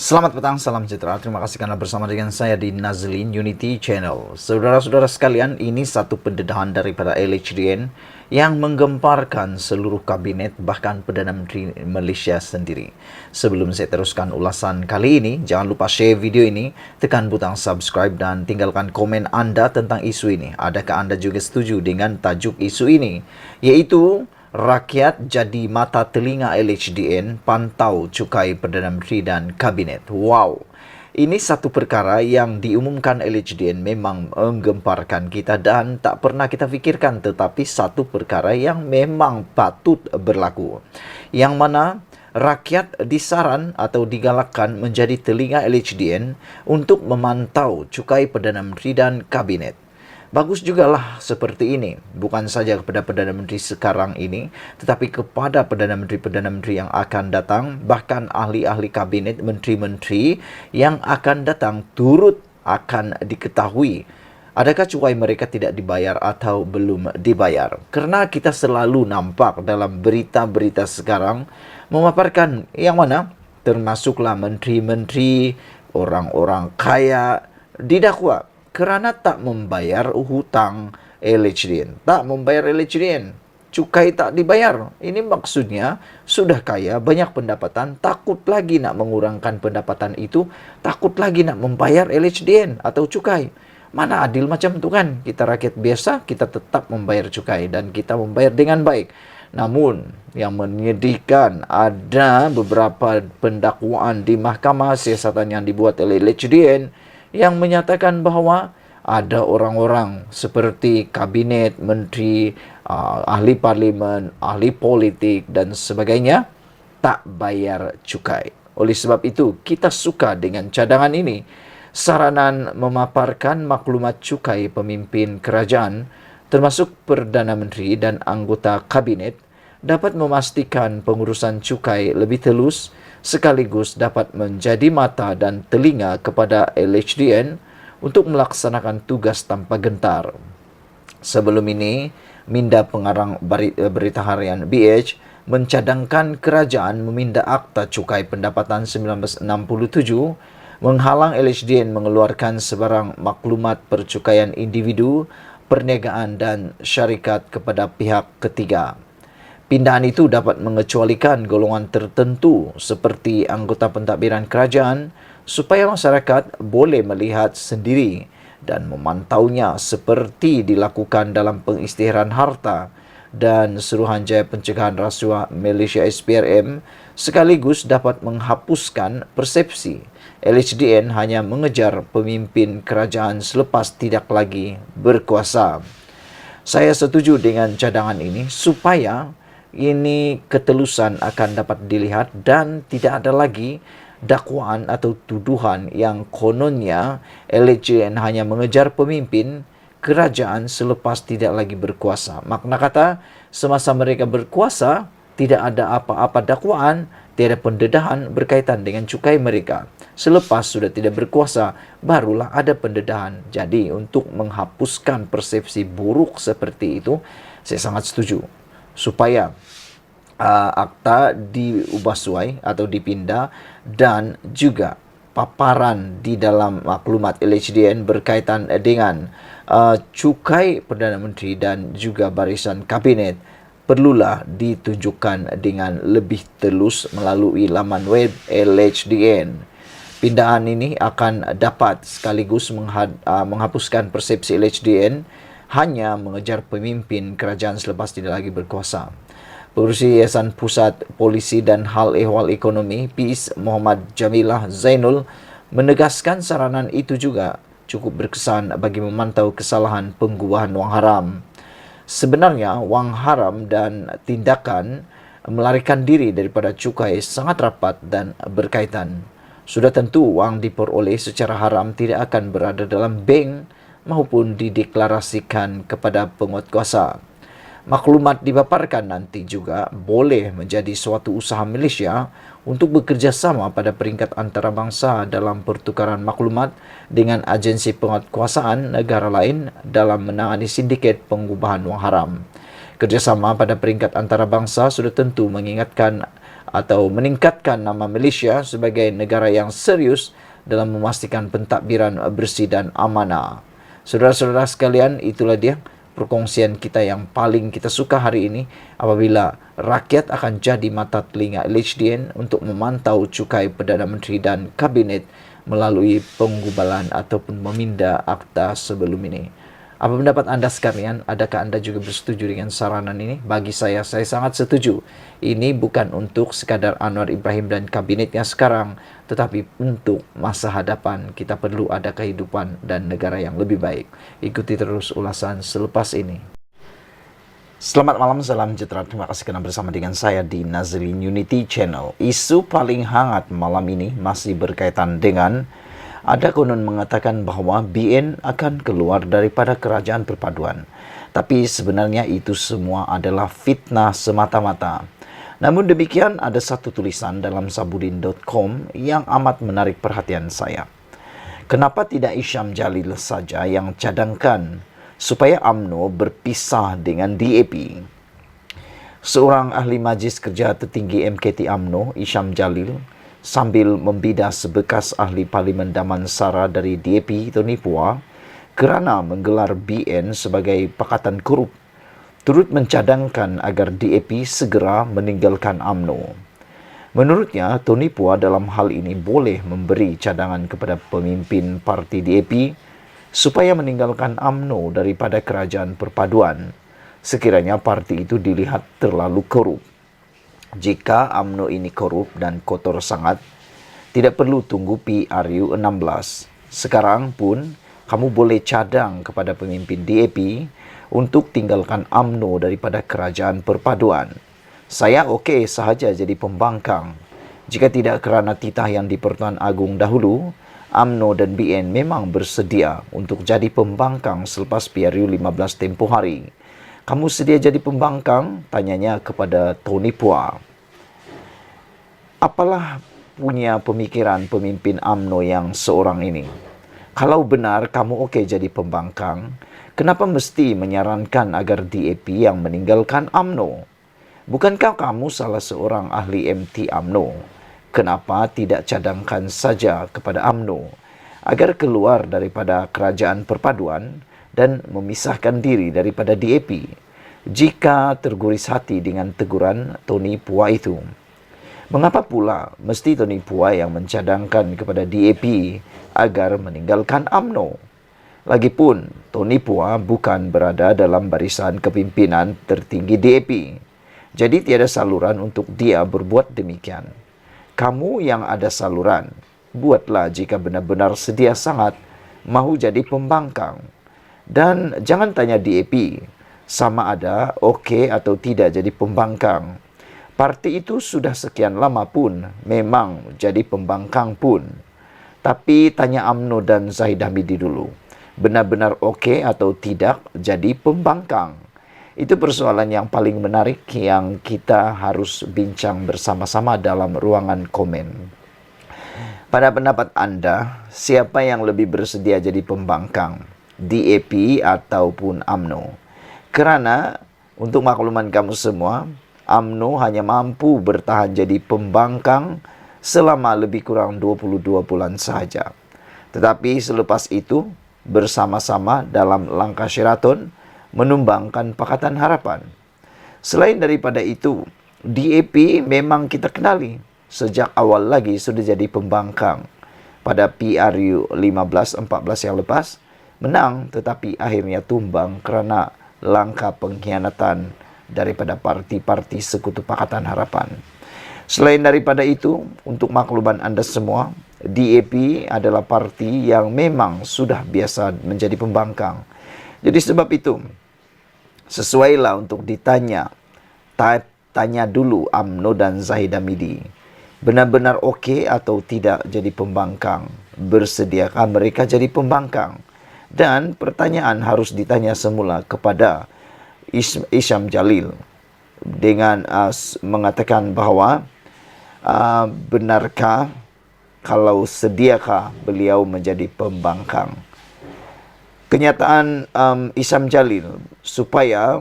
Selamat petang, salam sejahtera. Terima kasih karena bersama dengan saya di Nazlin Unity Channel. Saudara-saudara sekalian, ini satu pendedahan daripada LHDN yang menggemparkan seluruh kabinet, bahkan Perdana Menteri Malaysia sendiri. Sebelum saya teruskan ulasan kali ini, jangan lupa share video ini, tekan butang subscribe dan tinggalkan komen Anda tentang isu ini. Adakah Anda juga setuju dengan tajuk isu ini? Yaitu rakyat jadi mata telinga LHDN, pantau cukai Perdana Menteri dan Kabinet. Wow, ini satu perkara yang diumumkan LHDN memang menggemparkan kita dan tak pernah kita fikirkan, tetapi satu perkara yang memang patut berlaku. Yang mana rakyat disaran atau digalakkan menjadi telinga LHDN untuk memantau cukai Perdana Menteri dan Kabinet. Bagus jugalah seperti ini, bukan saja kepada Perdana Menteri sekarang ini, tetapi kepada Perdana Menteri yang akan datang, bahkan ahli-ahli kabinet, menteri-menteri yang akan datang turut akan diketahui adakah cukai mereka tidak dibayar atau belum dibayar. Kerana kita selalu nampak dalam berita-berita sekarang memaparkan yang mana termasuklah menteri-menteri, orang-orang kaya didakwa kerana tak membayar hutang LHDN. Tak membayar LHDN. Cukai tak dibayar. Ini maksudnya sudah kaya, banyak pendapatan, takut lagi nak mengurangkan pendapatan itu, takut lagi nak membayar LHDN atau cukai. Mana adil macam tu kan? Kita rakyat biasa, kita tetap membayar cukai dan kita membayar dengan baik. Namun, yang menyedihkan ada beberapa pendakwaan di mahkamah siasatan yang dibuat oleh LHDN yang menyatakan bahawa ada orang-orang seperti kabinet, menteri, ahli parlimen, ahli politik dan sebagainya tak bayar cukai. Oleh sebab itu, kita suka dengan cadangan ini. Saranan memaparkan maklumat cukai pemimpin kerajaan, termasuk Perdana Menteri dan anggota kabinet, dapat memastikan pengurusan cukai lebih telus, sekaligus dapat menjadi mata dan telinga kepada LHDN untuk melaksanakan tugas tanpa gentar. Sebelum ini, Minda Pengarang Berita Harian BH mencadangkan kerajaan meminda Akta Cukai Pendapatan 1967 menghalang LHDN mengeluarkan sebarang maklumat percukaian individu, perniagaan dan syarikat kepada pihak ketiga. Pindahan itu dapat mengecualikan golongan tertentu seperti anggota pentadbiran kerajaan supaya masyarakat boleh melihat sendiri dan memantaunya seperti dilakukan dalam pengisytiharan harta dan Suruhanjaya Pencegahan Rasuah Malaysia SPRM, sekaligus dapat menghapuskan persepsi LHDN hanya mengejar pemimpin kerajaan selepas tidak lagi berkuasa. Saya setuju dengan cadangan ini supaya ini ketelusan akan dapat dilihat dan tidak ada lagi dakwaan atau tuduhan yang kononnya LHDN hanya mengejar pemimpin kerajaan selepas tidak lagi berkuasa. Makna kata, semasa mereka berkuasa, tidak ada apa-apa dakwaan, tiada pendedahan berkaitan dengan cukai mereka. Selepas sudah tidak berkuasa, barulah ada pendedahan. Jadi, untuk menghapuskan persepsi buruk seperti itu, saya sangat setuju. Supaya akta diubah suai atau dipindah dan juga paparan di dalam maklumat LHDN berkaitan dengan cukai Perdana Menteri dan juga barisan kabinet perlulah ditunjukkan dengan lebih telus melalui laman web LHDN. Pindahan ini akan dapat sekaligus menghapuskan persepsi LHDN hanya mengejar pemimpin kerajaan selepas tidak lagi berkuasa. Pengerusi Yayasan Pusat Polisi dan Hal Ehwal Ekonomi PIS Muhammad Jamilah Zainul menegaskan saranan itu juga cukup berkesan bagi memantau kesalahan pengubahan wang haram. Sebenarnya wang haram dan tindakan melarikan diri daripada cukai sangat rapat dan berkaitan. Sudah tentu wang diperoleh secara haram tidak akan berada dalam bank maupun dideklarasikan kepada penguatkuasa. Maklumat dipaparkan nanti juga boleh menjadi suatu usaha Malaysia untuk bekerjasama pada peringkat antarabangsa dalam pertukaran maklumat dengan agensi penguatkuasaan negara lain dalam menangani sindiket pengubahan wang haram. Kerjasama pada peringkat antarabangsa sudah tentu mengingatkan atau meningkatkan nama Malaysia sebagai negara yang serius dalam memastikan pentadbiran bersih dan amanah. Saudara-saudara sekalian, itulah dia perkongsian kita yang paling kita suka hari ini, apabila rakyat akan jadi mata telinga LHDN untuk memantau cukai Perdana Menteri dan Kabinet melalui penggubalan ataupun meminda akta sebelum ini. Apa pendapat anda sekalian? Adakah anda juga bersetuju dengan saranan ini? Bagi saya sangat setuju. Ini bukan untuk sekadar Anwar Ibrahim dan kabinetnya sekarang, tetapi untuk masa hadapan. Kita perlu ada kehidupan dan negara yang lebih baik. Ikuti terus ulasan selepas ini. Selamat malam, salam sejahtera. Terima kasih kerana bersama dengan saya di Nazlin Unity Channel. Isu paling hangat malam ini masih berkaitan dengan ada konon mengatakan bahawa BN akan keluar daripada kerajaan perpaduan. Tapi sebenarnya itu semua adalah fitnah semata-mata. Namun demikian, ada satu tulisan dalam sabudin.com yang amat menarik perhatian saya. Kenapa tidak Isham Jalil saja yang cadangkan supaya UMNO berpisah dengan DAP? Seorang ahli majlis kerja tertinggi MKT UMNO, Isham Jalil, sambil membidas bekas ahli Parlimen Damansara dari DAP, Tony Phua, kerana menggelar BN sebagai pakatan korup, turut mencadangkan agar DAP segera meninggalkan UMNO. Menurutnya, Tony Phua dalam hal ini boleh memberi cadangan kepada pemimpin parti DAP supaya meninggalkan UMNO daripada kerajaan perpaduan, sekiranya parti itu dilihat terlalu korup. Jika UMNO ini korup dan kotor sangat, tidak perlu tunggu PRU 16. Sekarang pun, kamu boleh cadang kepada pemimpin DAP untuk tinggalkan UMNO daripada kerajaan perpaduan. Saya okey sahaja jadi pembangkang. Jika tidak kerana titah yang di Pertuan Agong dahulu, UMNO dan BN memang bersedia untuk jadi pembangkang selepas PRU 15 tempoh hari. Kamu sedia jadi pembangkang? Tanyanya kepada Tony Phua. Apalah punya pemikiran pemimpin UMNO yang seorang ini? Kalau benar kamu okey jadi pembangkang, kenapa mesti menyarankan agar DAP yang meninggalkan UMNO? Bukankah kamu salah seorang ahli MT UMNO? Kenapa tidak cadangkan saja kepada UMNO agar keluar daripada kerajaan perpaduan dan memisahkan diri daripada DAP jika terguris hati dengan teguran Tony Phua itu? Mengapa pula mesti Tony Phua yang mencadangkan kepada DAP agar meninggalkan UMNO? Lagipun, Tony Phua bukan berada dalam barisan kepimpinan tertinggi DAP. Jadi tiada saluran untuk dia berbuat demikian. Kamu yang ada saluran, buatlah jika benar-benar sedia sangat mahu jadi pembangkang. Dan jangan tanya DAP sama ada okey atau tidak jadi pembangkang. Parti itu sudah sekian lama pun memang jadi pembangkang pun. Tapi tanya UMNO dan Zahid Hamidi dulu. Benar-benar okey atau tidak jadi pembangkang? Itu persoalan yang paling menarik yang kita harus bincang bersama-sama dalam ruangan komen. Pada pendapat anda, siapa yang lebih bersedia jadi pembangkang? DAP ataupun UMNO? Kerana, untuk makluman kamu semua, UMNO hanya mampu bertahan jadi pembangkang selama lebih kurang 22 bulan sahaja. Tetapi selepas itu, bersama-sama dalam langkah Sheraton, menumbangkan Pakatan Harapan. Selain daripada itu, DAP memang kita kenali. Sejak awal lagi sudah jadi pembangkang. Pada PRU 15-14 yang lepas, menang tetapi akhirnya tumbang kerana langkah pengkhianatan daripada parti-parti sekutu Pakatan Harapan. Selain daripada itu, untuk makluman anda semua, DAP adalah parti yang memang sudah biasa menjadi pembangkang. Jadi sebab itu, sesuailah untuk ditanya. Tanya dulu UMNO dan Zahid Hamidi. Benar-benar okey atau tidak jadi pembangkang? Bersediakah mereka jadi pembangkang? Dan pertanyaan harus ditanya semula kepada Isham Jalil dengan mengatakan bahawa benarkah, kalau sediakah beliau menjadi pembangkang? Kenyataan Isam Jalil supaya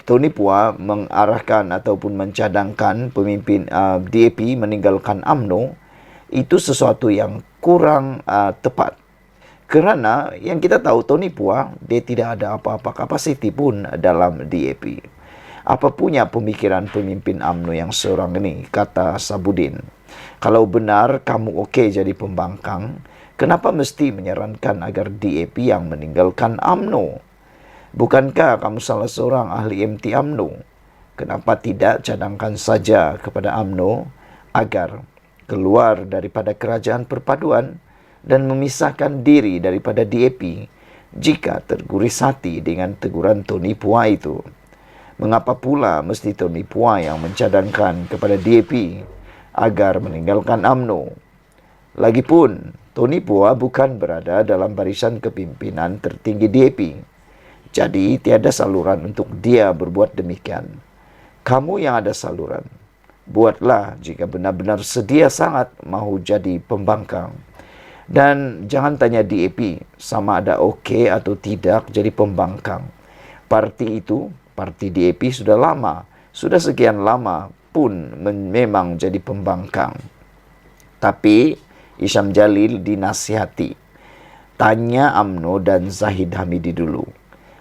Tony Pua mengarahkan ataupun mencadangkan pemimpin DAP meninggalkan UMNO itu sesuatu yang kurang tepat. Kerana yang kita tahu Tony Pua dia tidak ada apa-apa kapasiti pun dalam DAP. Apa punya pemikiran pemimpin UMNO yang seorang ini, kata Sabudin. Kalau benar kamu okey jadi pembangkang, kenapa mesti menyarankan agar DAP yang meninggalkan UMNO? Bukankah kamu salah seorang ahli MT UMNO? Kenapa tidak cadangkan saja kepada UMNO agar keluar daripada kerajaan perpaduan dan memisahkan diri daripada DAP jika terguris hati dengan teguran Tony Pua itu? Mengapa pula mesti Tony Pua yang mencadangkan kepada DAP agar meninggalkan UMNO? Lagipun, Tony Pua bukan berada dalam barisan kepimpinan tertinggi DAP. Jadi, tiada saluran untuk dia berbuat demikian. Kamu yang ada saluran, buatlah jika benar-benar sedia sangat mahu jadi pembangkang. Dan jangan tanya DAP sama ada okey atau tidak jadi pembangkang. Parti itu, parti DAP sudah sekian lama pun memang jadi pembangkang. Tapi Isam Jalil dinasihati, tanya UMNO dan Zahid Hamidi dulu,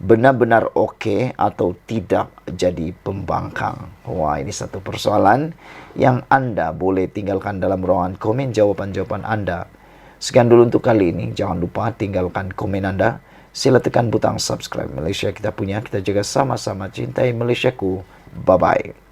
benar-benar okey atau tidak jadi pembangkang. Wah, ini satu persoalan yang anda boleh tinggalkan dalam ruangan komen jawapan-jawapan anda. Sekian dulu untuk kali ini. Jangan lupa tinggalkan komen anda. Sila tekan butang subscribe. Malaysia kita punya, kita jaga sama-sama cintai Malaysiaku. Bye-bye.